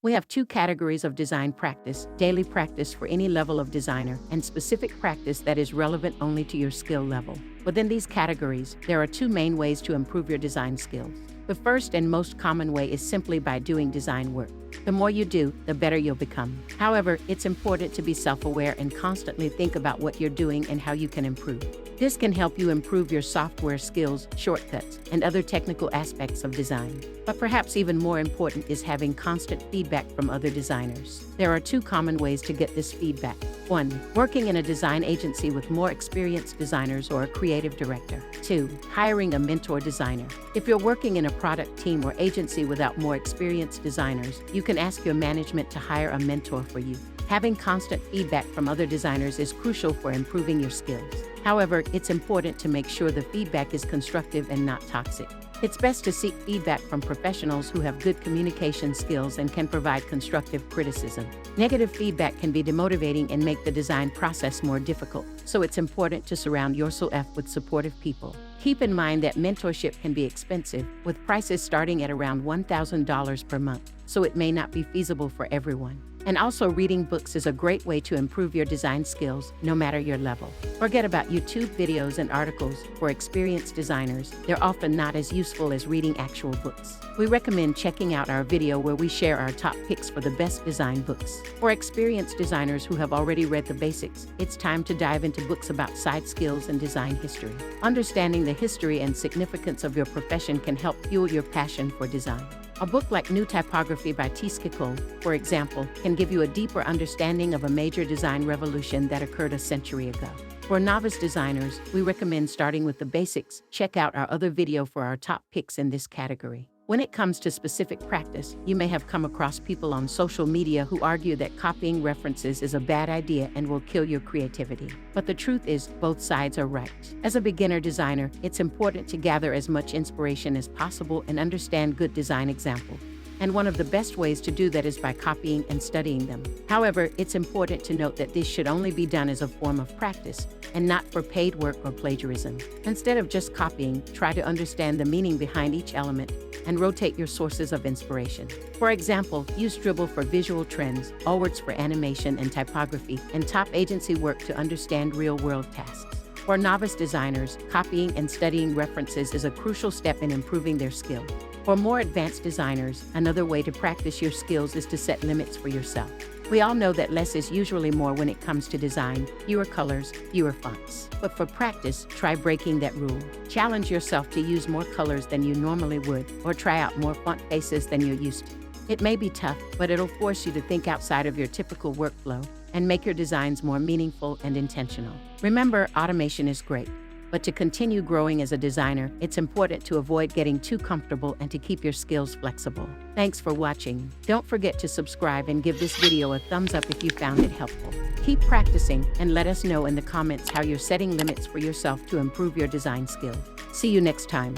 We have two categories of design practice: daily practice for any level of designer, and specific practice that is relevant only to your skill level. Within these categories, there are two main ways to improve your design skills. The first and most common way is simply by doing design work. The more you do, the better you'll become. However, it's important to be self-aware and constantly think about what you're doing and how you can improve. This can help you improve your software skills, shortcuts, and other technical aspects of design. But perhaps even more important is having constant feedback from other designers. There are two common ways to get this feedback. 1. Working in a design agency with more experienced designers or a creative director. 2. Hiring a mentor designer. If you're working in a product team or agency without more experienced designers, you can ask your management to hire a mentor for you. Having constant feedback from other designers is crucial for improving your skills. However, it's important to make sure the feedback is constructive and not toxic. It's best to seek feedback from professionals who have good communication skills and can provide constructive criticism. Negative feedback can be demotivating and make the design process more difficult, so it's important to surround yourself with supportive people. Keep in mind that mentorship can be expensive, with prices starting at around $1,000 per month, so it may not be feasible for everyone. And also, reading books is a great way to improve your design skills, no matter your level. Forget about YouTube videos and articles. For experienced designers, they're often not as useful as reading actual books. We recommend checking out our video where we share our top picks for the best design books. For experienced designers who have already read the basics, it's time to dive into books about side skills and design history. Understanding the history and significance of your profession can help fuel your passion for design. A book like New Typography by T.S. Cole, for example, can give you a deeper understanding of a major design revolution that occurred a century ago. For novice designers, we recommend starting with the basics. Check out our other video for our top picks in this category. When it comes to specific practice, you may have come across people on social media who argue that copying references is a bad idea and will kill your creativity. But the truth is, both sides are right. As a beginner designer, it's important to gather as much inspiration as possible and understand good design examples. And one of the best ways to do that is by copying and studying them. However, it's important to note that this should only be done as a form of practice and not for paid work or plagiarism. Instead of just copying, try to understand the meaning behind each element and rotate your sources of inspiration. For example, use Dribbble for visual trends, Allwords for animation and typography, and top agency work to understand real-world tasks. For novice designers, copying and studying references is a crucial step in improving their skill. For more advanced designers, another way to practice your skills is to set limits for yourself. We all know that less is usually more when it comes to design: fewer colors, fewer fonts. But for practice, try breaking that rule. Challenge yourself to use more colors than you normally would, or try out more font faces than you're used to. It may be tough, but it'll force you to think outside of your typical workflow and make your designs more meaningful and intentional. Remember, automation is great, but to continue growing as a designer, it's important to avoid getting too comfortable and to keep your skills flexible. Thanks for watching. Don't forget to subscribe and give this video a thumbs up if you found it helpful. Keep practicing and let us know in the comments how you're setting limits for yourself to improve your design skills. See you next time.